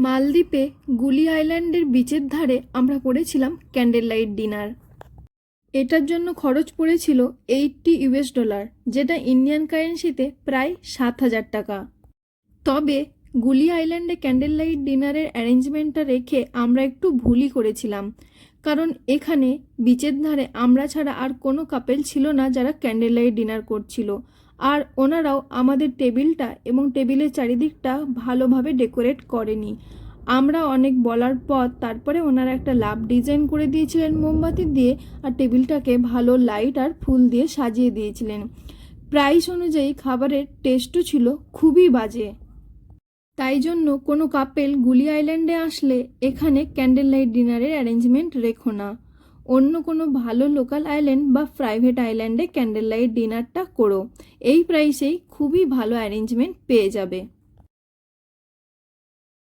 মালদ্বীপে গুলি আইল্যান্ডের বিচের ধারে আমরা করেছিলাম ক্যান্ডেল লাইট ডিনার। এটার জন্য খরচ পড়েছিল $80, যেটা ইন্ডিয়ান কারেন্সিতে প্রায় 7,000 টাকা। তবে গুলি আইল্যান্ডে ক্যান্ডেল লাইট ডিনারের অ্যারেঞ্জমেন্টটা রেখে আমরা একটু ভুলই করেছিলাম, কারণ এখানে বিচের ধারে আমরা ছাড়া আর কোনো কাপেল ছিল না যারা ক্যান্ডেল লাইট ডিনার করছিল। আর ওনারাও আমাদের টেবিলটা এবং টেবিলের চারিদিকটা ভালোভাবে ডেকোরেট করেনি। আমরা অনেক বলার পর তারপরে ওনারা একটা লাভ ডিজাইন করে দিয়েছিলেন মোমবাতি দিয়ে, আর টেবিলটাকে ভালো লাইট আর ফুল দিয়ে সাজিয়ে দিয়েছিলেন। প্রাইস অনুযায়ী খাবারের টেস্টও ছিল খুবই বাজে। তাই জন্য কোনো কাপেল গুলি আইল্যান্ডে আসলে এখানে ক্যান্ডেল লাইট ডিনারের অ্যারেঞ্জমেন্ট রেখো না, অন্য কোনো ভালো লোকাল আইল্যান্ড বা প্রাইভেট আইল্যান্ডে ক্যান্ডেল লাইট ডিনারটা করো। এই প্রাইসেই খুবই ভালো অ্যারেঞ্জমেন্ট পেয়ে যাবে।